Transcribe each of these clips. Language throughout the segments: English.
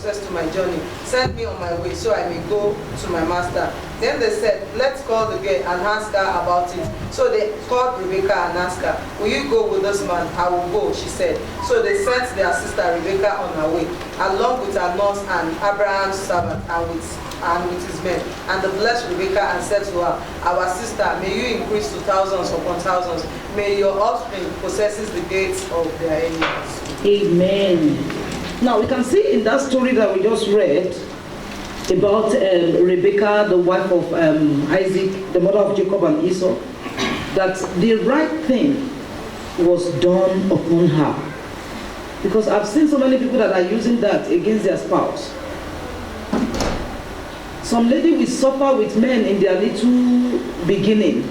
success to my journey. Send me on my way so I may go to my master. Then they said, let's call the girl and ask her about it. So they called Rebecca and asked her, will you go with this man? I will go, she said. So they sent their sister Rebecca on her way, along with her nurse and Abraham's servant and with his men. And they blessed Rebecca and said to her, our sister, may you increase to thousands upon thousands. May your offspring possesses the gates of their enemies. Amen. Now we can see in that story that we just read about Rebecca, the wife of Isaac, the mother of Jacob and Esau, that the right thing was done upon her. Because I've seen so many people that are using that against their spouse. Some lady will suffer with men in their little beginning.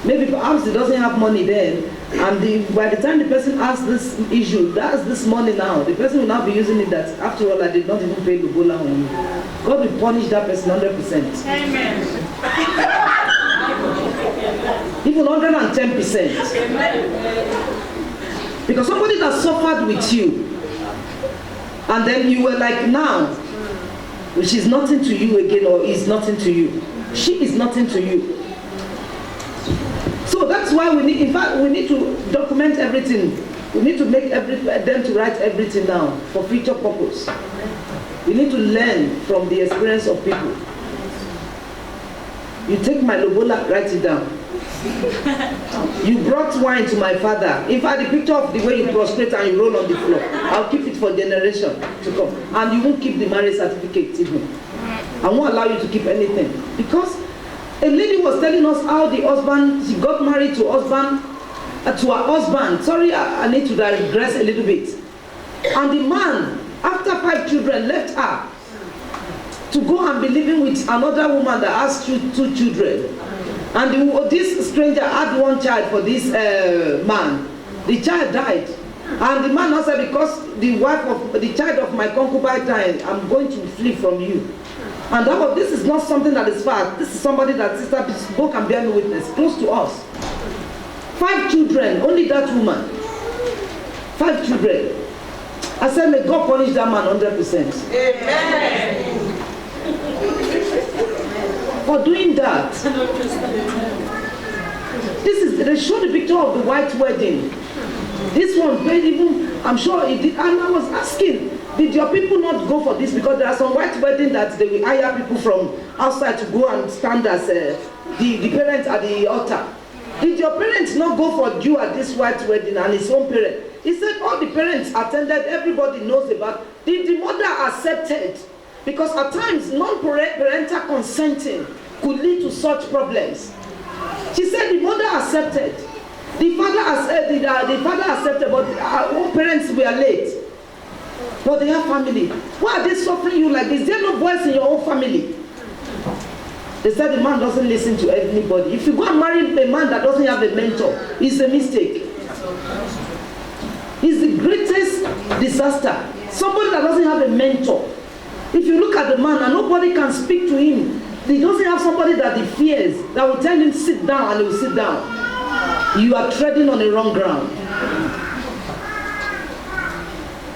Maybe perhaps he doesn't have money then, and by the time the person has this issue, that's this money now, the person will now be using it that, after all, I did not even pay Lubola on you. God will punish that person 100%. Amen. Even 110%. Amen. Because somebody that suffered with you, and then you were like, now, which is nothing to you again, or is nothing to you. She is nothing to you. So that's why we need, in fact, we need to document everything. We need to make them to write everything down for future purpose. We need to learn from the experience of people. You take my lobola, write it down. You brought wine to my father. In fact, the picture of the way you prostrate and you roll on the floor, I'll keep it for generation to come. And you won't keep the marriage certificate even. I won't allow you to keep anything. Because a lady was telling us how the husband, she got married to her husband. Sorry, I need to digress a little bit. And the man, after 5 children, left her to go and be living with another woman that has 2 children. And this stranger had 1 child for this man. The child died. And the man now said, because the child of my concubine died, I'm going to flee from you. And this is not something that is far. This is somebody that Sister Bispo can bear me witness, close to us. 5 children, only that woman. 5 children. I said, may God punish that man 100%. Amen. For doing that. They showed the picture of the white wedding. This one paid even, I'm sure it did. And I was asking, did your people not go for this? Because there are some white weddings that they will hire people from outside to go and stand as the parents at the altar. Did your parents not go for you at this white wedding and his own parent? He said all the parents attended, everybody knows about. Did the mother accepted? Because at times non-parental consenting could lead to such problems. She said the mother accepted. The father accepted, but our own parents were late. But they have family. Why are they suffering you like this? Is there no voice in your own family? They said the man doesn't listen to anybody. If you go and marry a man that doesn't have a mentor, it's a mistake. It's the greatest disaster. Somebody that doesn't have a mentor. If you look at the man and nobody can speak to him, he doesn't have somebody that he fears, that will tell him sit down and he will sit down. You are treading on the wrong ground.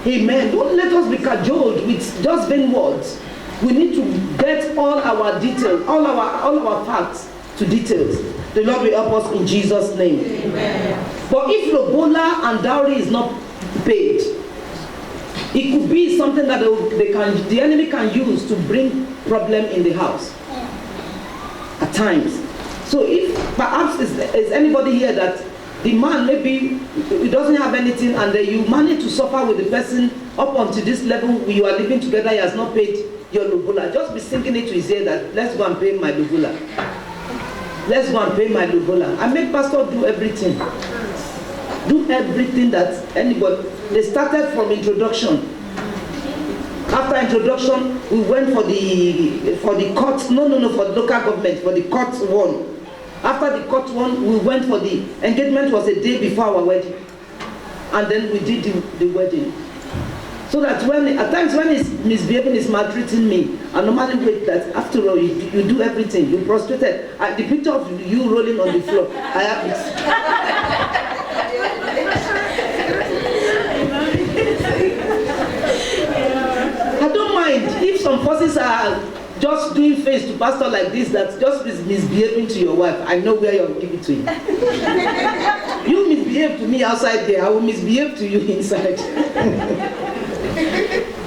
Amen. Don't let us be cajoled with just vain words. We need to get all our details, all our facts to details. The Lord will help us in Jesus' name. Amen. But if lobola and dowry is not paid, it could be something that the enemy can use to bring problem in the house at times. So if perhaps is anybody here that the man maybe he doesn't have anything and you manage to suffer with the person up until this level, you are living together, he has not paid your lobola, just be sinking it to his ear that let's go and pay my lobola. Let's go and pay my lobola. I make pastor do everything. Do everything that anybody. They started from introduction. After introduction, we went for the court. For the local government, for the court one. After the court one, we went for the engagement was a day before our wedding. And then we did the wedding. So that at times when he's misbehaving, he's maltreating me, I normally wait that after all, you do everything, you prostrated. The picture of you rolling on the floor, I have it. I don't if some forces are just doing face to pastor like this, that's just misbehaving to your wife, I know where you'll give it to him. You misbehave to me outside there, I will misbehave to you inside.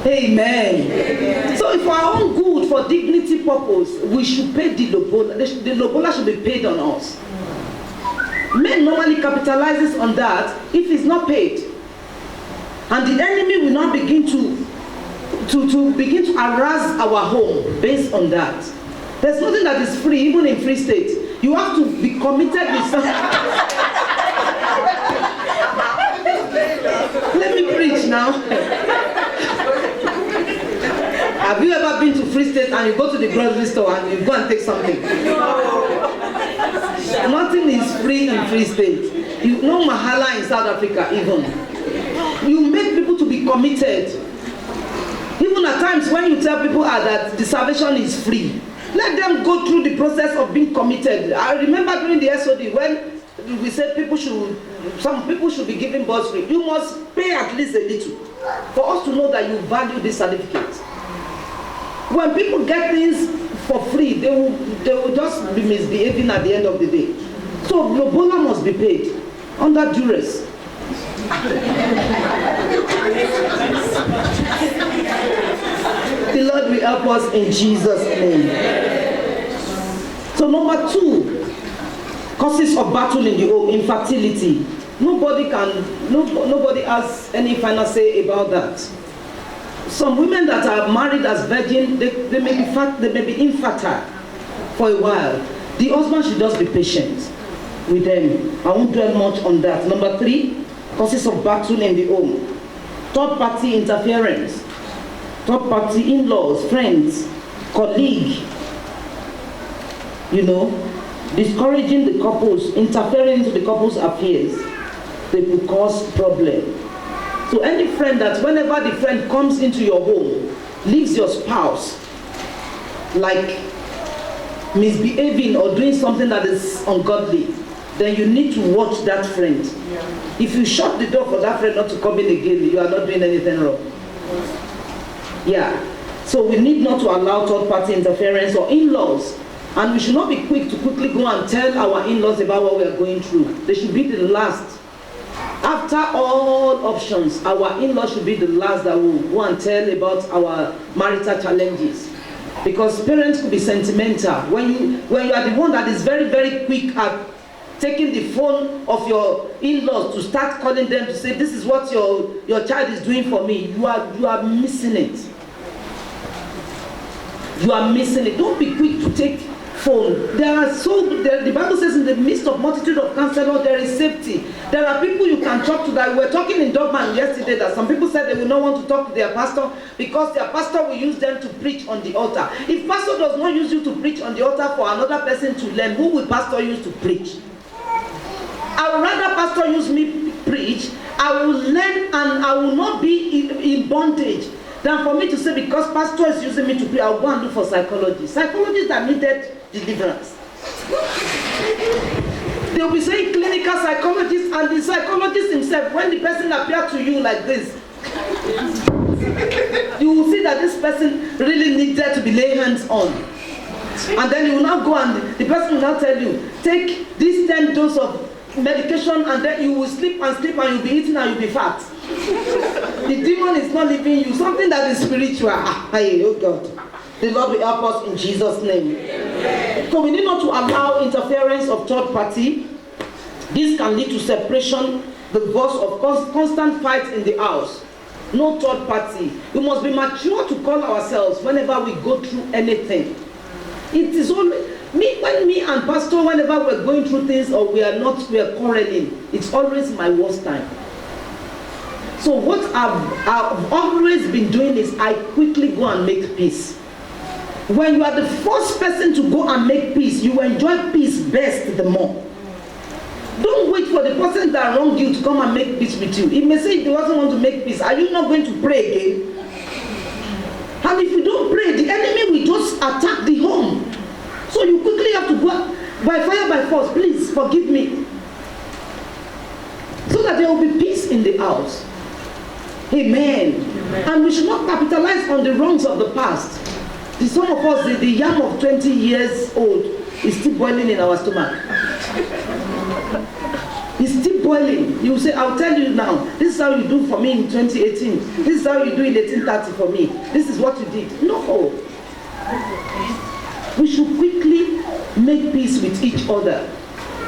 Amen. So for our own good, for dignity purpose, we should pay the lobola. The lobola should be paid on us. Men normally capitalizes on that if it's not paid. And the enemy will not begin to harass our home based on that. There's nothing that is free, even in Free State. You have to be committed with something. Let me preach now. Have you ever been to Free State and you go to the grocery store and you go and take something? Nothing is free in Free State. You know Mahala in South Africa even. You make people to be committed. Even at times when you tell people that the salvation is free, let them go through the process of being committed. I remember during the SOD when we said some people should be given bursary. You must pay at least a little for us to know that you value this certificate. When people get things for free, they will just be misbehaving at the end of the day. So lobola must be paid under duress. The Lord will help us in Jesus' name. So number 2, causes of battle in the home, infertility. Nobody has any final say about that. Some women that are married as virgin, they may be infertile for a while. The husband should just be patient with them. I won't dwell much on that. Number 3, causes of battle in the home. Third party interference. Third party in-laws, friends, colleague. Discouraging the couples, interfering into the couple's affairs. They will cause problem. So any friend that whenever the friend comes into your home, leaves your spouse, like misbehaving or doing something that is ungodly, then you need to watch that friend. Yeah. If you shut the door for that friend not to come in again, you are not doing anything wrong. Yeah. So we need not to allow third-party interference or in-laws. And we should not be quick to quickly go and tell our in-laws about what we are going through. They should be the last. After all options, our in-laws should be the last that will go and tell about our marital challenges. Because parents could be sentimental. When you are the one that is very, very quick at taking the phone of your in-laws to start calling them to say, this is what your child is doing for me, you are missing it. You are missing it. Don't be quick to take phone. The Bible says in the midst of multitude of counselors there is safety. There are people you can talk to. That we were talking in Dogman yesterday that some people said they will not want to talk to their pastor because their pastor will use them to preach on the altar. If pastor does not use you to preach on the altar for another person to learn, who will pastor use to preach? I would rather pastor use me preach. I will learn and I will not be in bondage than for me to say because pastor is using me to preach, I'll go and look for psychology. Psychologists that needed deliverance. They'll be saying clinical psychologists, and the psychologist himself, when the person appears to you like this, you will see that this person really needed to be laid hands on. And then you will now go and the person will now tell you, take this 10 doses of medication and then you will sleep and you'll be eating and you'll be fat. The demon is not leaving you. Something that is spiritual. Oh God. The Lord will help us in Jesus' name. Amen. So we need not to allow interference of third party. This can lead to separation, the cause of constant fights in the house. No third party. We must be mature to call ourselves whenever we go through anything. It is only when me and pastor, whenever we're going through things or we are quarreling, it's always my worst time. So what I've always been doing is I quickly go and make peace. When you are the first person to go and make peace, you enjoy peace best the more. Don't wait for the person that wronged you to come and make peace with you. He may say he doesn't want to make peace. Are you not going to pray again? And if you don't pray, the enemy will just attack the home. So you quickly have to go by fire, by force. Please forgive me. So that there will be peace in the house. Amen. And we should not capitalize on the wrongs of the past. Some of us, the yam of 20 years old is still boiling in our stomach. It's still boiling. You say, I'll tell you now, this is how you do for me in 2018. This is how you do in 1830 for me. This is what you did. No. We should quickly make peace with each other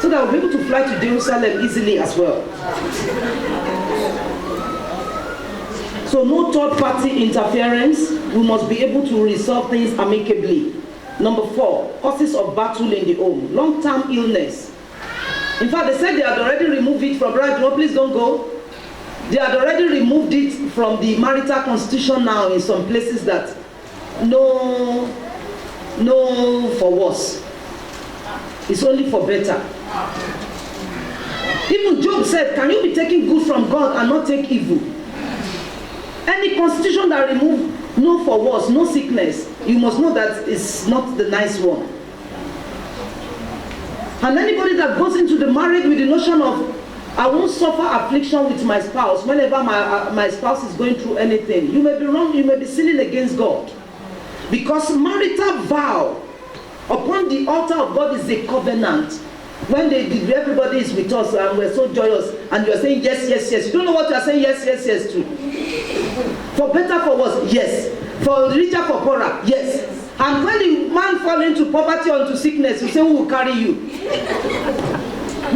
so that we'll be able to fly to Jerusalem easily as well. So no third party interference. We must be able to resolve things amicably. Number 4, causes of battle in the home. Long-term illness. In fact, they said they had already removed it from, right? No, please don't go. They had already removed it from the marital constitution now in some places that no for worse. It's only for better. Even Job said, can you be taking good from God and not take evil? Any constitution that removes no for worse, no sickness, you must know that it's not the nice one. And anybody that goes into the marriage with the notion of, I won't suffer affliction with my spouse whenever my spouse is going through anything, you may be wrong, you may be sinning against God. Because marital vow upon the altar of God is a covenant. When everybody is with us and we're so joyous and you're saying yes, yes, yes. You don't know what you're saying yes, yes, yes to. For better, for worse, yes. For richer, for poorer, yes. And when the man falls into poverty or into sickness, you say, who will carry you?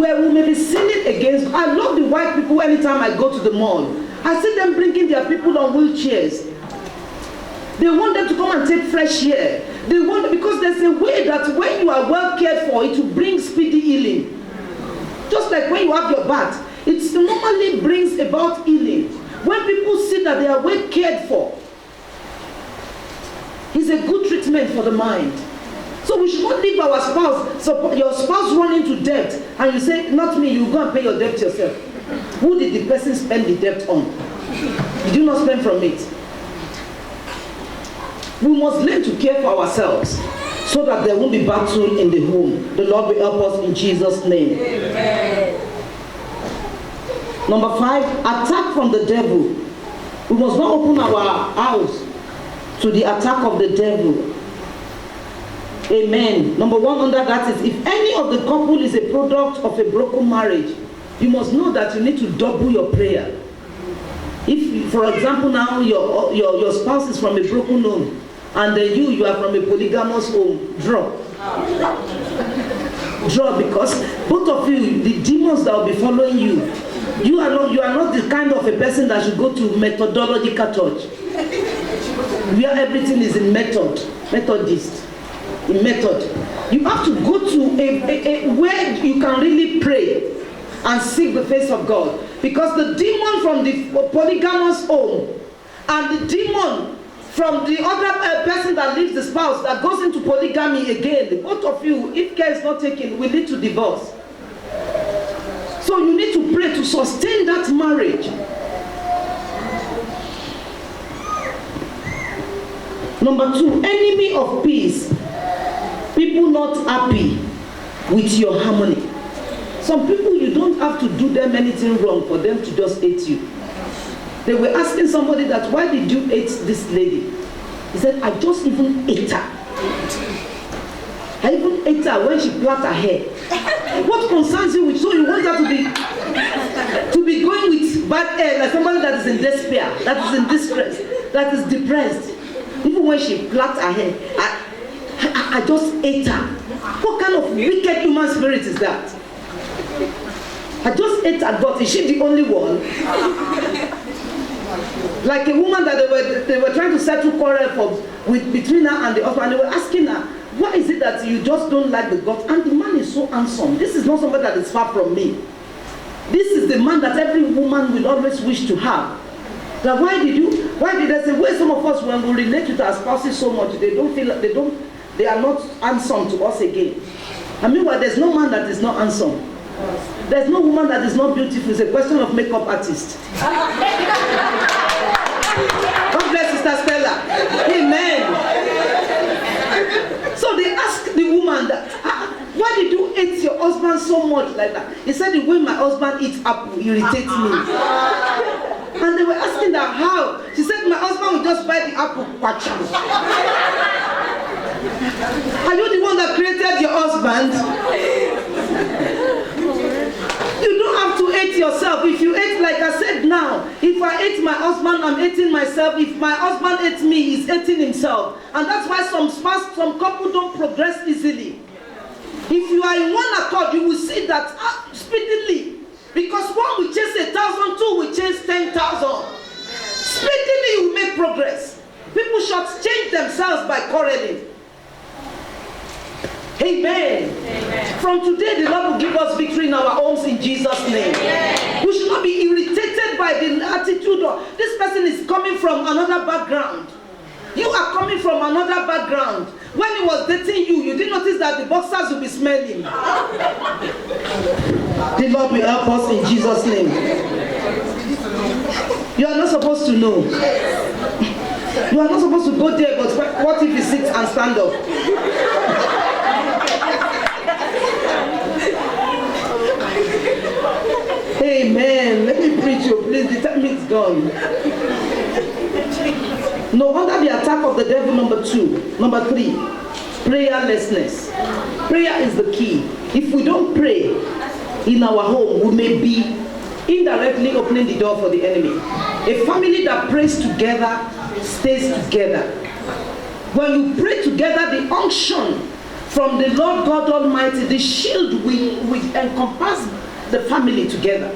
Where we may be sinning against. I love the white people anytime I go to the mall. I see them bringing their people on wheelchairs. They want them to come and take fresh air. They want, because there's a way that when you are well cared for, it will bring speedy healing. Just like when you have your bath, it normally brings about healing. When people see that they are well cared for, it's a good treatment for the mind. So we should not leave our spouse, so your spouse run into debt, and you say, not me, you go and pay your debt yourself. Who did the person spend the debt on? Did you not spend from it? We must learn to care for ourselves so that there won't be battle in the home. The Lord will help us in Jesus' name. Amen. Number 5, attack from the devil. We must not open our house to the attack of the devil. Amen. Number 1 under that is, if any of the couple is a product of a broken marriage, you must know that you need to double your prayer. If, for example, now your spouse is from a broken home, and you are from a polygamous home, draw. Draw, because both of you, the demons that will be following you, you are not the kind of a person that should go to methodological church, where everything is in methodist, in method. You have to go to where you can really pray and seek the face of God. Because the demon from the polygamous home and the demon from the other person that leaves the spouse that goes into polygamy again, both of you, if care is not taken, will lead to divorce. So you need to pray to sustain that marriage. Number 2, enemy of peace. People not happy with your harmony. Some people, you don't have to do them anything wrong for them to just hate you. They were asking somebody that, why did you hate this lady? He said, I just even ate her. I even ate her when she plait her hair. What concerns you with? So you want her to be going with bad hair, like somebody that is in despair, that is in distress, that is depressed. Even when she plait her hair, I just ate her. What kind of wicked human spirit is that? I just ate her gut. Is she the only one? Like a woman that they were trying to settle quarrel between her and the husband, and they were asking her, why is it that you just don't like the gut? And the man is so handsome. This is not somebody that is far from me. This is the man that every woman will always wish to have. Now why did they say, where some of us, when we relate with our spouses so much, they are not handsome to us again. I mean, well, there's no man that is not handsome. There's no woman that is not beautiful. It's a question of makeup artist. God bless Sister Stella. Amen. So they asked the woman that, why did you hate your husband so much like that? He said, the way my husband eats apple irritates me. And they were asking her how. She said, my husband will just buy the apple. Kwacha. Are you the one that created your husband? You don't have to hate yourself. If you hate, like I said now, if I hate my husband, I'm hating myself. If my husband hates me, he's hating himself. And that's why some couple don't progress easily. If you are in one accord, you will see that speedily. Because one will chase 1,000, two will chase 10,000. Speedily you will make progress. People should change themselves by quarreling. Amen. Amen. From today, the Lord will give us victory in our homes in Jesus' name. Amen. We should not be irritated by the attitude of this person is coming from another background. You are coming from another background. When he was dating you, you didn't notice that the boxers will be smelling. The Lord will help us in Jesus' name. You are not supposed to know. You are not supposed to go there, but what if he sits and stand up? Amen. Let me preach you, please. The time is gone. No, under the attack of the devil, number 2. Number 3, prayerlessness. Prayer is the key. If we don't pray in our home, we may be indirectly opening the door for the enemy. A family that prays together stays together. When you pray together, the unction from the Lord God Almighty, the shield will encompass the family together.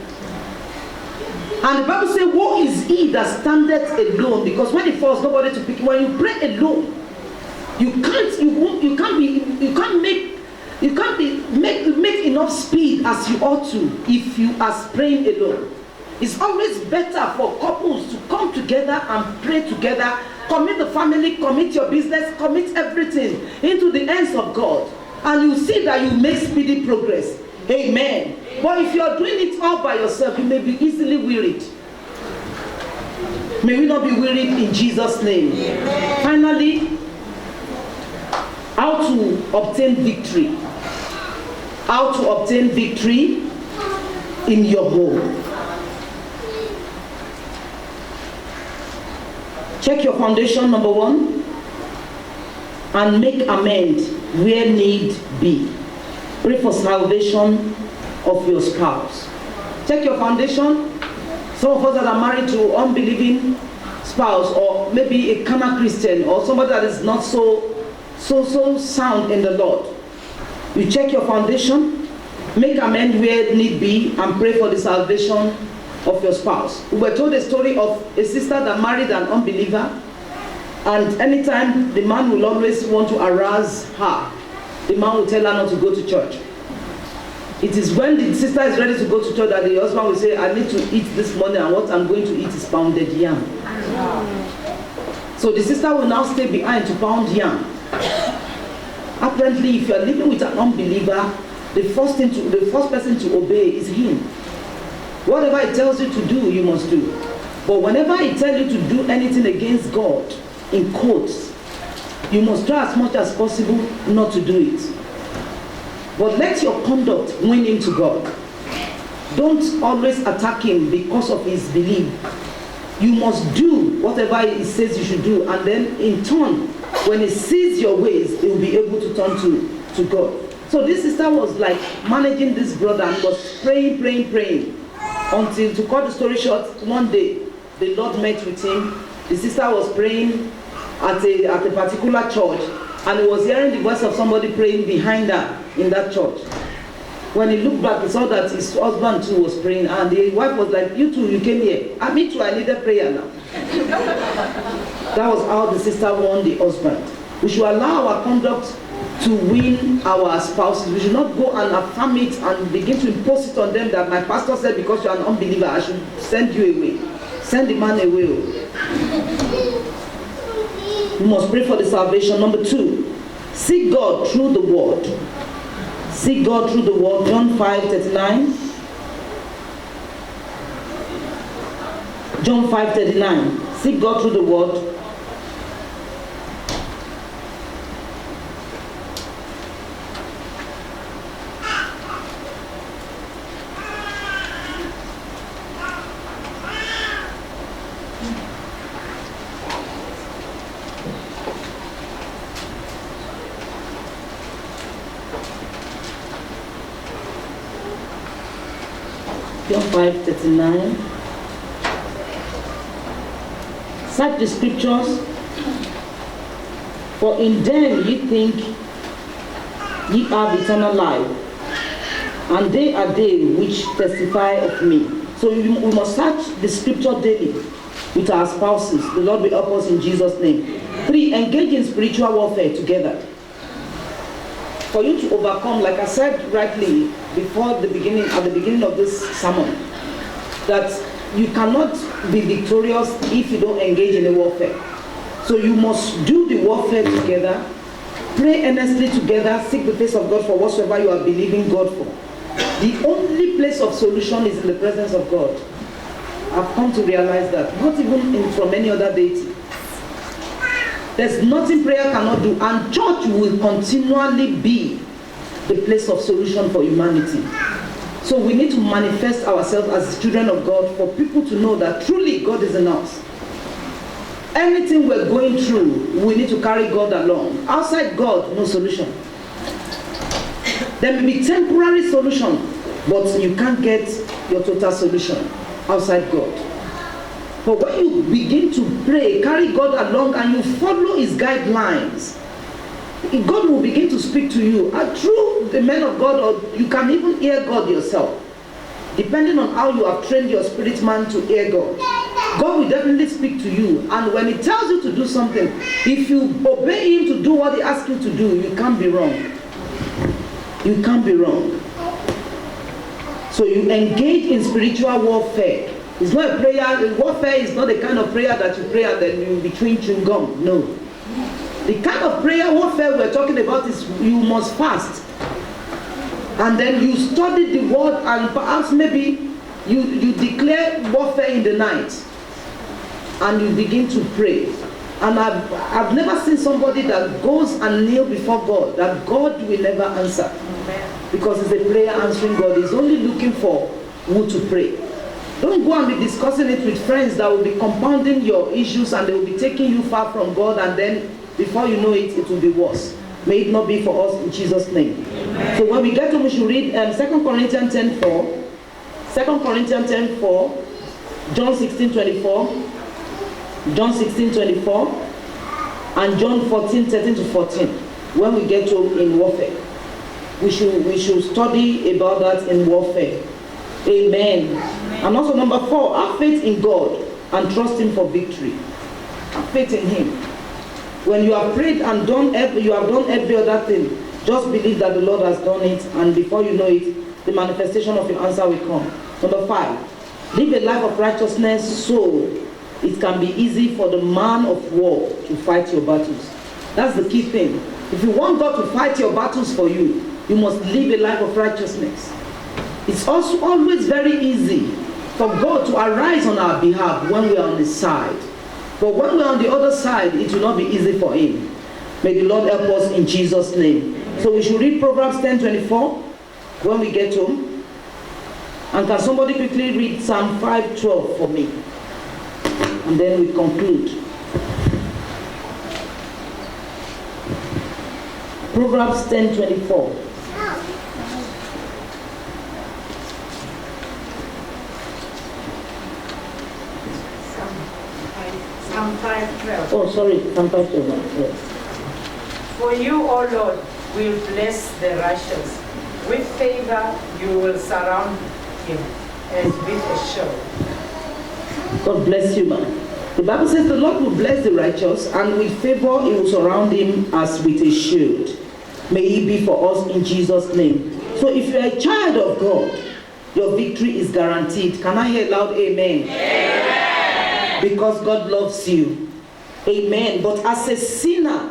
And the Bible says, woe is he that standeth alone, because when he falls, nobody to pick. When you pray alone, you can't make enough speed as you ought to if you are praying alone. It's always better for couples to come together and pray together. Commit the family, commit your business, commit everything into the hands of God, and you see that you make speedy progress. Amen. But if you are doing it all by yourself, you may be easily wearied. May we not be wearied in Jesus' name. Amen. Finally, how to obtain victory. How to obtain victory in your home. Check your foundation, number 1, and make amends where need be. Pray for salvation of your spouse. Check your foundation. Some of us that are married to unbelieving spouse, or maybe a carnal Christian, or somebody that is not so sound in the Lord. You check your foundation, make amends where need be, and pray for the salvation of your spouse. We were told a story of a sister that married an unbeliever, and anytime the man will always want to harass her, the man will tell her not to go to church. It is when the sister is ready to go to church that the husband will say, I need to eat this morning, and what I'm going to eat is pounded yam. So the sister will now stay behind to pound yam. Apparently, if you are living with an unbeliever, the first person to obey is him. Whatever he tells you to do, you must do. But whenever he tells you to do anything against God, in quotes, you must try as much as possible not to do it. But let your conduct win him to God. Don't always attack him because of his belief. You must do whatever he says you should do, and then in turn, when he sees your ways, he will be able to turn to God. So this sister was like managing this brother and was praying, until, to cut the story short, one day the Lord met with him. The sister was praying at a particular church, and he was hearing the voice of somebody praying behind her in that church. When he looked back, he saw that his husband too was praying, and the wife was like, you too, you came here. Me too, I needed prayer now. That was how the sister won the husband. We should allow our conduct to win our spouses. We should not go and affirm it and begin to impose it on them that my pastor said because you are an unbeliever, I should send you away. Send the man away. You must pray for the salvation. Number 2, seek God through the word. Seek God through the word. John 5:39. John 5:39. Seek God through the word. John 5:39. Search the scriptures, for in them ye think ye have eternal life, and they are they which testify of me. So we must search the scripture daily with our spouses. The Lord will help us in Jesus' name. 3, engage in spiritual warfare together. For you to overcome, like I said rightly before the beginning, at the beginning of this sermon, that you cannot be victorious if you don't engage in a warfare. So you must do the warfare together, pray earnestly together, seek the face of God for whatsoever you are believing God for. The only place of solution is in the presence of God. I've come to realize that, not even from any other deity. There's nothing prayer cannot do, and church will continually be the place of solution for humanity. So we need to manifest ourselves as children of God for people to know that truly God is in us. Anything we're going through, we need to carry God along. Outside God, no solution. There may be temporary solution, but you can't get your total solution outside God. But when you begin to pray, carry God along, and you follow His guidelines, God will begin to speak to you. Through the men of God, or you can even hear God yourself. Depending on how you have trained your spirit man to hear God, God will definitely speak to you. And when He tells you to do something, if you obey Him to do what He asks you to do, you can't be wrong. You can't be wrong. So you engage in spiritual warfare. It's not a prayer. Warfare is not the kind of prayer that you pray and then you between chewing gum. No. The kind of prayer warfare we're talking about is you must fast. And then you study the word, and perhaps maybe you declare warfare in the night. And you begin to pray. And I've never seen somebody that goes and kneel before God, that God will never answer. Because it's a prayer answering God. He's only looking for who to pray. Don't go and be discussing it with friends that will be compounding your issues, and they will be taking you far from God, and then before you know it, it will be worse. May it not be for us in Jesus' name. Amen. So when we get to, we should read 2 Corinthians 10:4, 2 Corinthians 10:4, John 16:24, John 16:24, and John 14:13-14. When we get to in warfare, we should study about that in warfare. Amen. Amen. And also number 4, have faith in God and trust Him for victory. Have faith in Him. When you have prayed and you have done every other thing, just believe that the Lord has done it, and before you know it, the manifestation of your answer will come. Number 5, live a life of righteousness so it can be easy for the man of war to fight your battles. That's the key thing. If you want God to fight your battles for you, you must live a life of righteousness. It's also always very easy for God to arise on our behalf when we are on His side. But when we're on the other side, it will not be easy for Him. May the Lord help us in Jesus' name. So we should read Proverbs 10:24 when we get home. And can somebody quickly read Psalm 5:12 for me? And then we conclude. Proverbs 10:24. Psalm 5:12. Oh, sorry, Psalm 5:12. Yes. For you, O Lord, will bless the righteous. With favor you will surround him as with a shield. God bless you, man. The Bible says the Lord will bless the righteous, and with favor He will surround him as with a shield. May He be for us in Jesus' name. So if you are a child of God, your victory is guaranteed. Can I hear loud amen? Amen. Because God loves you. Amen. But as a sinner,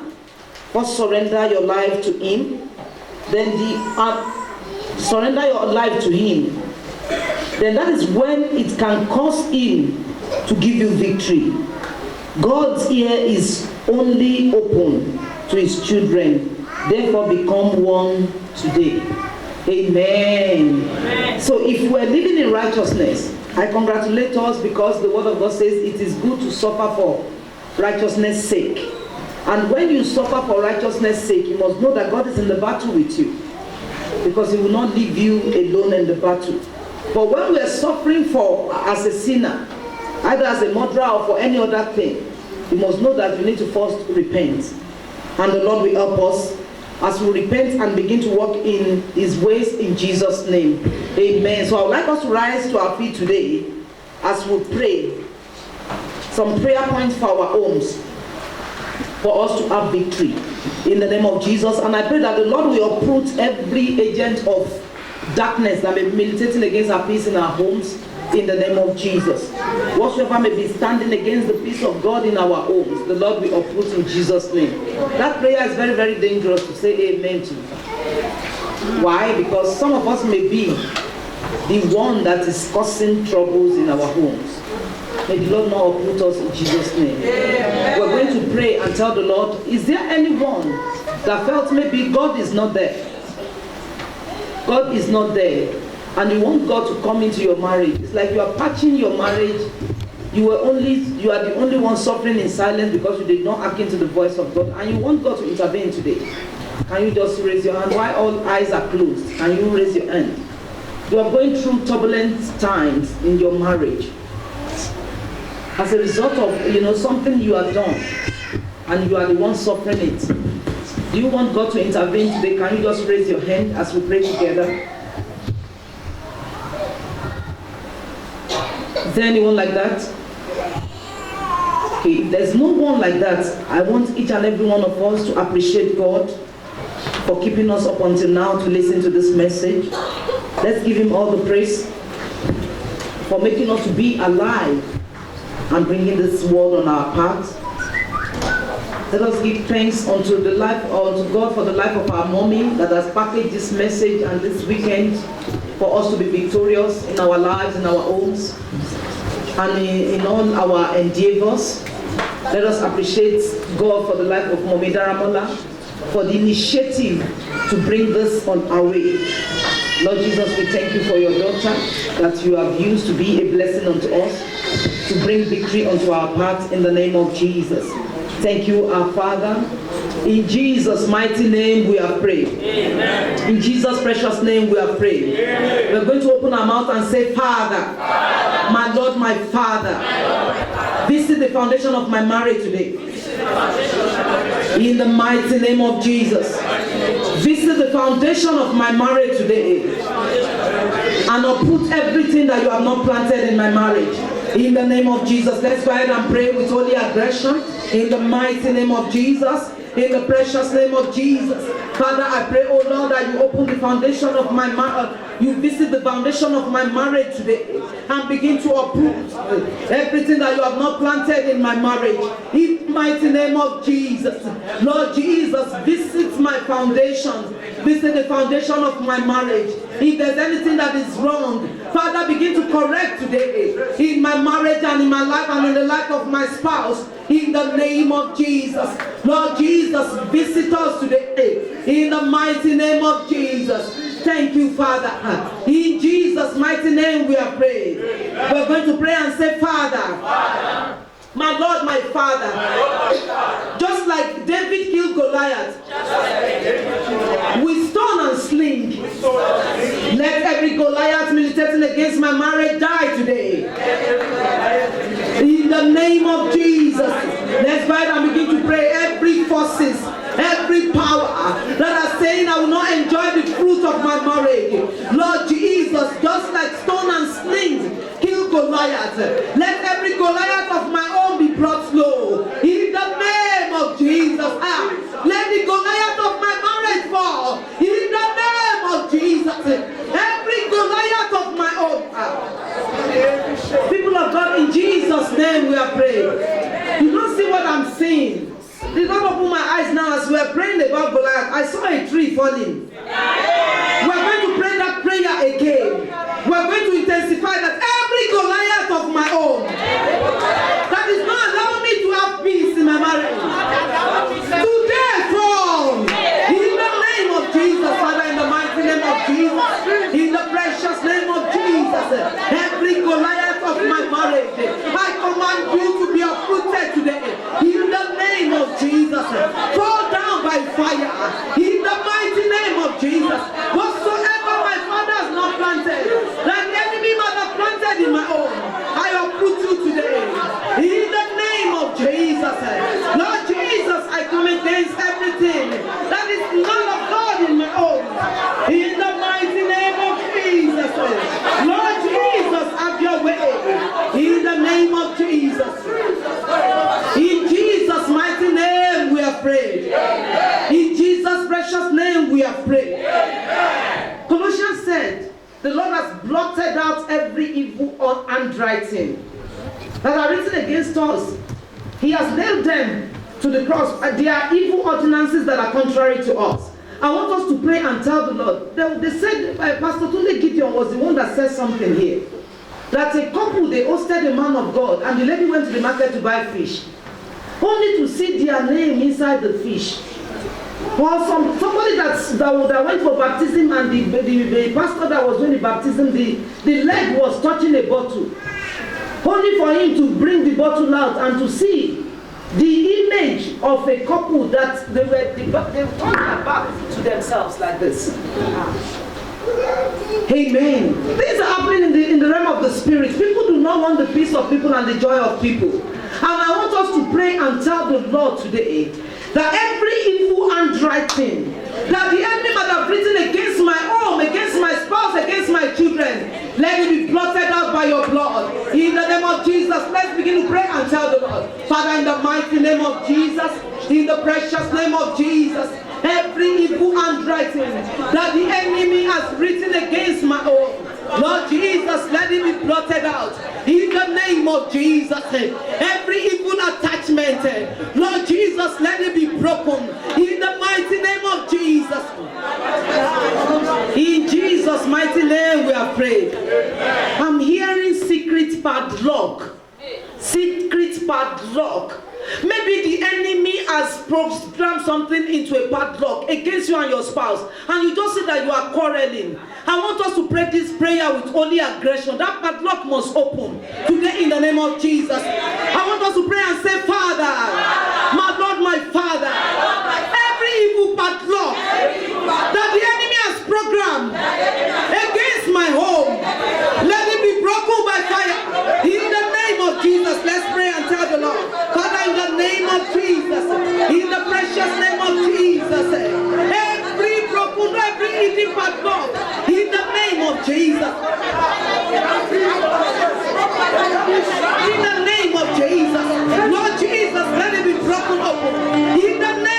first surrender your life to Him. Then surrender your life to Him. Then that is when it can cause Him to give you victory. God's ear is only open to His children. Therefore become one today. Amen. Amen. So if we're living in righteousness, I congratulate us, because the word of God says it is good to suffer for righteousness' sake. And when you suffer for righteousness' sake, you must know that God is in the battle with you, because He will not leave you alone in the battle. But when we are suffering as a sinner, either as a murderer or for any other thing, you must know that you need to first repent. And the Lord will help us as we repent and begin to walk in His ways in Jesus' name. Amen. So I would like us to rise to our feet today as we pray. Some prayer points for our homes, for us to have victory in the name of Jesus. And I pray that the Lord will uproot every agent of darkness that may be militating against our peace in our homes in the name of Jesus. Whatsoever may be standing against the peace of God in our homes, the Lord will uproot in Jesus' name. That prayer is very, very dangerous to say amen to. Why? Because some of us may be the one that is causing troubles in our homes. May the Lord not uproot us in Jesus' name. Amen. We're going to pray and tell the Lord, is there anyone that felt maybe God is not there? God is not there. And you want God to come into your marriage. It's like you are patching your marriage. You are the only one suffering in silence because you did not hearken to the voice of God. And you want God to intervene today. Can you just raise your hand? While all eyes are closed, can you raise your hand? You are going through turbulent times in your marriage. As a result of something you have done, and you are the one suffering it. Do you want God to intervene today? Can you just raise your hand as we pray together? Is there anyone like that? Okay, if there's no one like that, I want each and every one of us to appreciate God for keeping us up until now to listen to this message. Let's give Him all the praise for making us to be alive and bringing this word on our path. Let us give thanks unto God for the life of our mommy that has packaged this message and this weekend for us to be victorious in our lives, in our homes, and in all our endeavors. Let us appreciate God for the life of Mommy Daramola, for the initiative to bring this on our way. Lord Jesus, we thank you for your daughter that you have used to be a blessing unto us, to bring victory unto our path in the name of Jesus. Thank you, our Father. In Jesus' mighty name we have prayed. Amen. In Jesus' precious name we have prayed. Amen. We're going to open our mouth and say, Father, my Lord, my Father, visit the foundation of my marriage today. In the mighty name of Jesus. Visit the foundation of my marriage today. And uproot everything that you have not planted in my marriage. In the name of Jesus. Let's go ahead and pray with holy aggression. In the mighty name of Jesus. In the precious name of Jesus. Father, I pray, oh Lord, that you open the foundation of my marriage. You visit the foundation of my marriage today and begin to uproot everything that you have not planted in my marriage. In the mighty name of Jesus. Lord Jesus, visit my foundation. Visit the foundation of my marriage. If there's anything that is wrong, Father, begin to correct today in my marriage and in my life and in the life of my spouse. In the name of Jesus. Lord Jesus, visit us today. In the mighty name of Jesus. Thank you, Father. In Jesus' mighty name we are praying. We're going to pray and say, Father, my Lord, my Father, just like David killed Goliath with stone and sling, let every Goliath militating against my marriage die today. In the name of Jesus, let's go ahead and begin to pray. Every forces, every power that are saying I will not enjoy the fruit of my marriage, Lord Jesus, just like stone and sling kill Goliath, let every Goliath of my own be brought low. In the name of Jesus, let the Goliath of my marriage fall. In the name of Jesus, every Goliath of my own. People of God, in Jesus' name we are praying. You don't see what I'm seeing. Did not open my eyes now as we are praying about Goliath. I saw a tree falling. We're going to pray that prayer again. We're going to intensify that every Goliath of my own that is not allowing me to have peace in my marriage, today fall. In the name of Jesus, Father, in the mighty name of Jesus, in the precious name of Jesus, every Goliath of my marriage, I command you to be uprooted today. In the name of Jesus, fall down by fire. In the mighty name of Jesus, prayed. In Jesus' precious name we have prayed. Colossians said, the Lord has blotted out every evil handwriting that are written against us. He has nailed them to the cross. There are evil ordinances that are contrary to us. I want us to pray and tell the Lord. They said, Pastor Tunde Gideon was the one that said something here. That a couple, they hosted a man of God, and the lady went to the market to buy fish, only to see their name inside the fish. Or somebody that went for baptism, and the pastor that was doing the baptism, the leg was touching a bottle, only for him to bring the bottle out and to see the image of a couple that they turned their back to themselves like this. Amen. Things are happening in the realm of the spirit. People do not want the peace of people and the joy of people. And I want us to pray and tell the Lord today that every evil handwriting that the enemy might have written against my home, against my spouse, against my children, let it be blotted out by your blood. In the name of Jesus, let's begin to pray and tell the Lord. Father, in the mighty name of Jesus, in the precious name of Jesus, every evil handwriting that the enemy has written against my home, Lord Jesus, let it be blotted out. In the name of Jesus, every evil attachment, Lord Jesus, let it be broken. In the mighty name of Jesus. In Jesus' mighty name we have prayed. I'm hearing secret padlock. Secret padlock. Maybe the enemy has programmed something into a padlock against you and your spouse, and you just see that you are quarreling. I want us to pray this prayer with holy aggression. That padlock must open today in the name of Jesus. I want us to pray and say, Father, my Lord, my Father, every evil padlock that the enemy has programmed against my home, let it be broken by fire. In the name of Jesus, let's pray and tell the Lord. Father, in the name of Jesus, in the precious name of Jesus, every broken, every evil padlock, in the name of Jesus, in the name of Jesus, Lord Jesus, let it be broken open. In the name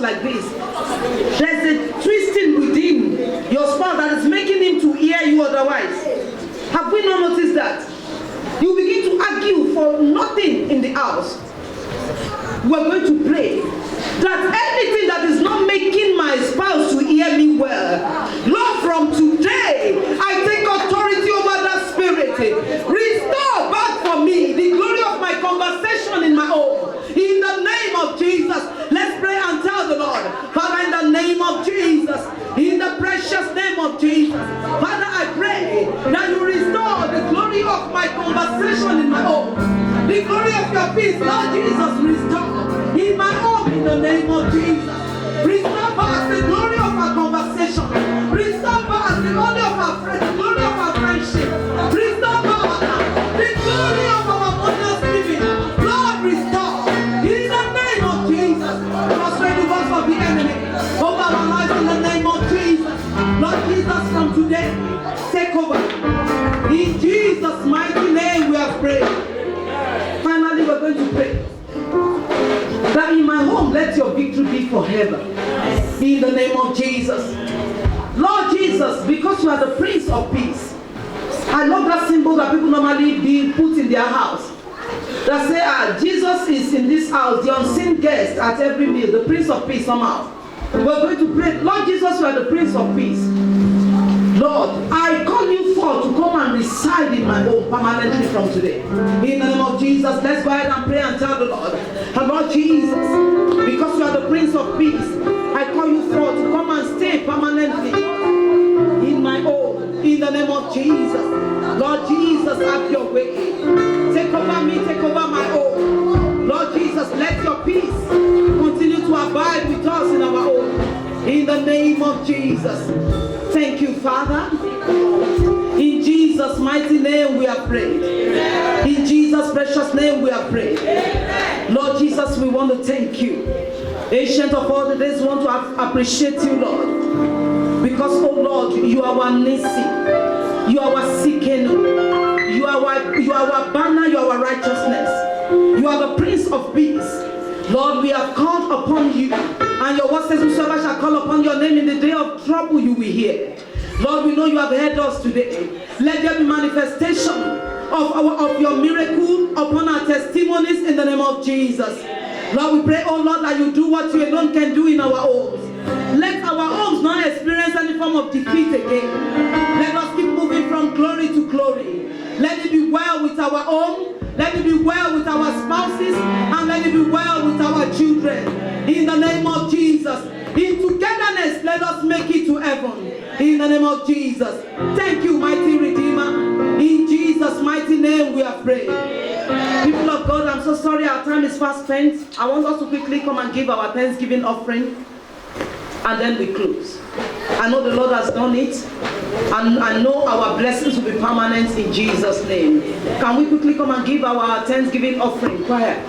like this, there's a twisting within your spouse that is making him to hear you otherwise. Have we not noticed that? You begin to argue for nothing in the house. We're going to pray that anything that is not making my spouse to hear me well, Lord, from today, I take authority over that spirit. Restore back for me the glory of my conversation in my home. In the name of Jesus, let's pray and tell the Lord, Father, in the name of Jesus, in the precious name of Jesus, Father, I pray that you restore the glory of my conversation in my home. The glory of your peace, Lord Jesus, restore in my home in the name of Jesus. Restore back the glory of our conversation. Restore back the glory of our friends, the glory of our friendship. Restore back the glory of our wondrous living. Lord, restore in the name of Jesus. Frustrate the works of the enemy over our lives in the name of Jesus. Lord Jesus, from today, take over. In Jesus' mighty name we have prayed. Finally, we're going to pray that in my home, let your victory be forever. In the name of Jesus. Lord Jesus, because you are the Prince of Peace. I love that symbol that people normally being put in their house. That say, Jesus is in this house, the unseen guest at every meal, the Prince of Peace somehow. We're going to pray, Lord Jesus, you are the Prince of Peace. Lord, I call you forth to come and reside in my home permanently from today. In the name of Jesus, let's go ahead and pray and tell the Lord, and Lord Jesus, because you are the Prince of Peace, I call you forth to come and stay permanently in my home. In the name of Jesus, Lord Jesus, have your way. Take over me, take over my home. Lord Jesus, let your peace continue to abide with us in our home. In the name of Jesus. Thank you, Father. In Jesus' mighty name we are prayed. In Jesus' precious name we are prayed. Lord Jesus, we want to thank you. Ancient of all the days, we want to appreciate you, Lord. Because, oh Lord, you are our Nisi. You are our Sikenu. You are our banner, you are our righteousness. You are the Prince of Peace. Lord, we have called upon you. And your word says, whosoever shall call upon your name in the day of trouble, you will hear. Lord, we know you have heard us today. Let there be manifestation of your miracle upon our testimonies in the name of Jesus. Lord, we pray, oh Lord, that you do what you alone can do in our homes. Let our homes not experience any form of defeat again. Let us keep moving from glory to glory. Let it be well with our home. Let it be well with our spouses. And let it be well with our children. In the name of Jesus. In togetherness, let us make it to heaven. In the name of Jesus. Thank you, mighty Redeemer. In Jesus' mighty name we are praying. People of God, I'm so sorry our time is fast spent. I want us to quickly come and give our Thanksgiving offering. And then we close. I know the Lord has done it. And I know our blessings will be permanent in Jesus' name. Can we quickly come and give our Thanksgiving offering? Go ahead.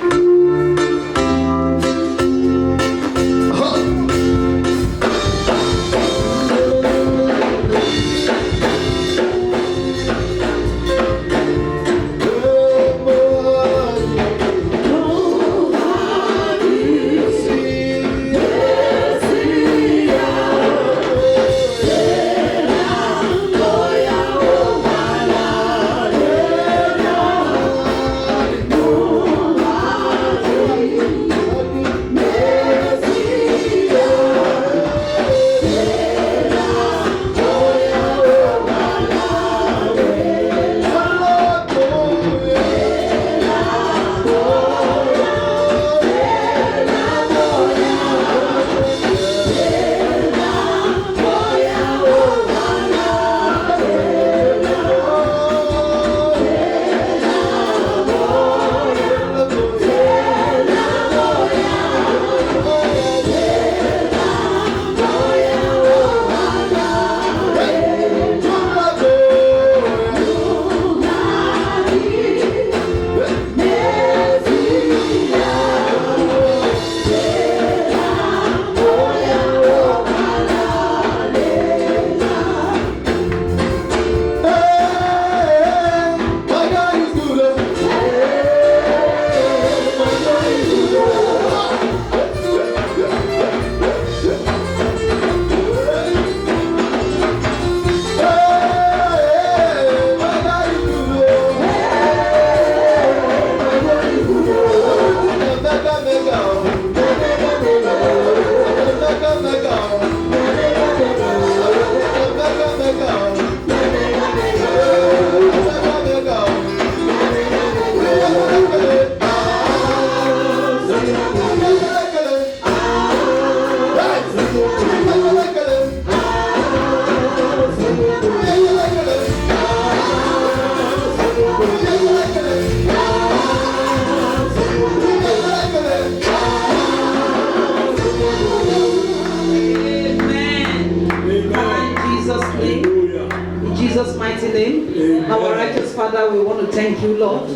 Jesus' mighty name. Our righteous Father, we want to thank you, Lord,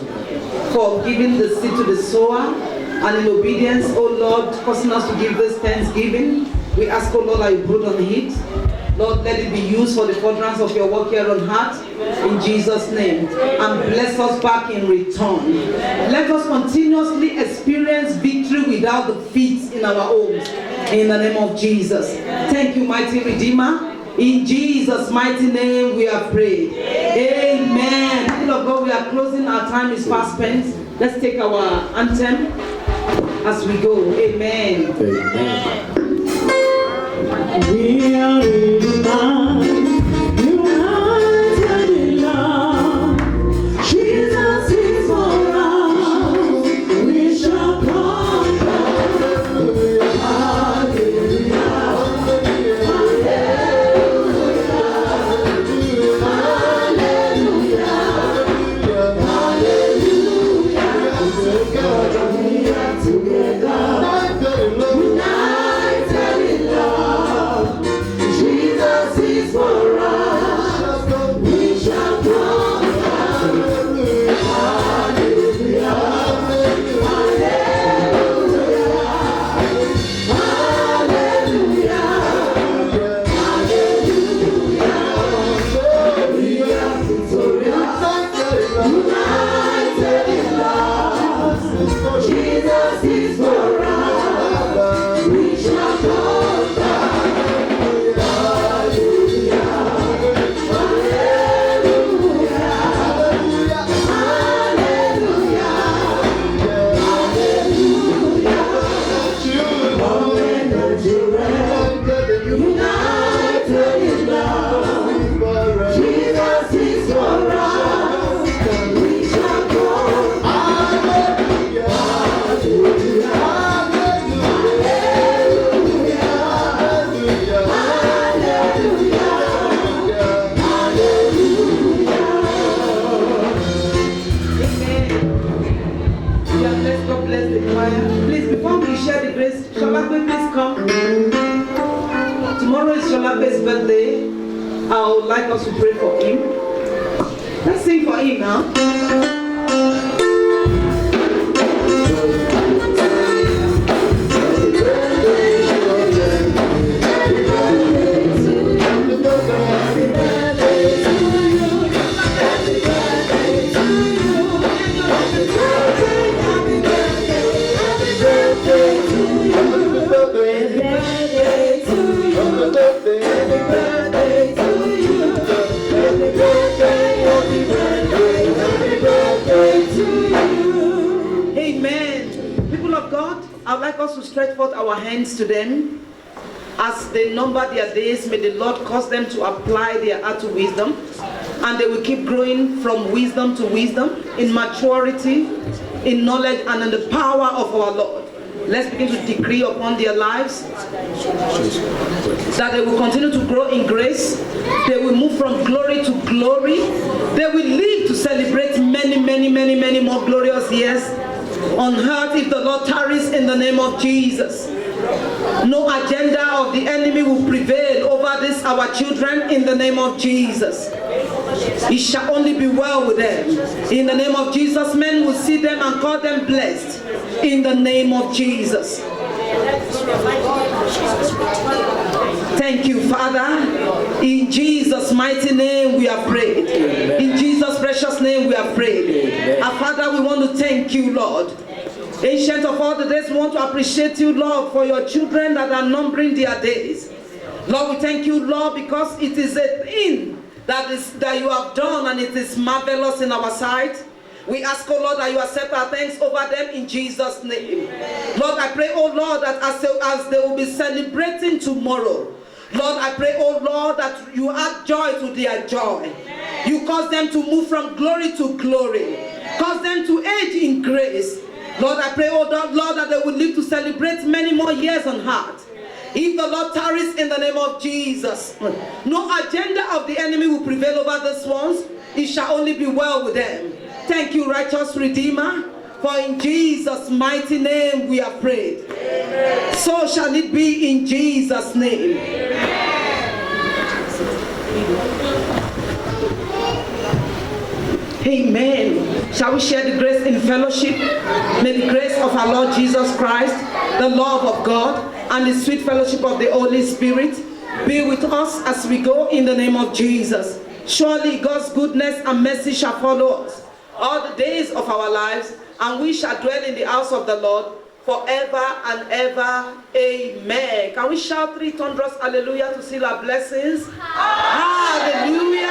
for giving the seed to the sower, and in obedience, oh Lord, causing us to give this thanksgiving. We ask, oh Lord, that you put on it. Lord, let it be used for the furtherance of your work here on earth, in Jesus' name. And bless us back in return. Let us continuously experience victory without defeat in our homes, in the name of Jesus. Thank you, mighty Redeemer. In Jesus' mighty name we have prayed. Amen. People of God, we are closing. Our time is fast spent. Let's take our anthem as we go. Amen. We are united in love. Jesus is for us. We shall conquer. I would like us to pray for him. Let's sing for him now. I would like us to stretch forth our hands to them. As they number their days, may the Lord cause them to apply their heart to wisdom, and they will keep growing from wisdom to wisdom, in maturity, in knowledge, and in the power of our Lord. Let's begin to decree upon their lives that they will continue to grow in grace. They will move from glory to glory. They will live to celebrate many, many, many, many more glorious years on earth if the Lord tarries, in the name of Jesus. No agenda of the enemy will prevail over this, our children, in the name of Jesus. It shall only be well with them. In the name of Jesus, men will see them and call them blessed. In the name of Jesus. Thank you, Father. In Jesus' mighty name we have prayed. In Jesus' precious name we have prayed. Our Father, we want to thank you, Lord. Ancient of all the days, we want to appreciate you, Lord, for your children that are numbering their days. Lord, we thank you, Lord, because it is a thing that you have done, and it is marvelous in our sight. We ask, oh Lord, that you accept our thanks over them in Jesus' name. Lord, I pray, oh Lord, that as they will be celebrating tomorrow, Lord, I pray, oh Lord, that you add joy to their joy. You cause them to move from glory to glory. Cause them to age in grace. Lord, I pray, oh Lord, that they will live to celebrate many more years on earth. If the Lord tarries in the name of Jesus, no agenda of the enemy will prevail over these ones. It shall only be well with them. Thank you, righteous Redeemer, for in Jesus' mighty name we have prayed. Amen. So shall it be in Jesus' name. Amen. Shall we share the grace in fellowship? May the grace of our Lord Jesus Christ, the love of God, and the sweet fellowship of the Holy Spirit be with us as we go in the name of Jesus. Surely God's goodness and mercy shall follow us all the days of our lives, and we shall dwell in the house of the Lord forever and ever. Amen. Can we shout 3 thunderous hallelujah to seal our blessings? Hallelujah!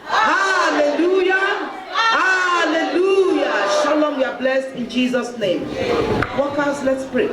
Hallelujah! Hallelujah! Shalom, we are blessed in Jesus' name. Workers, let's pray.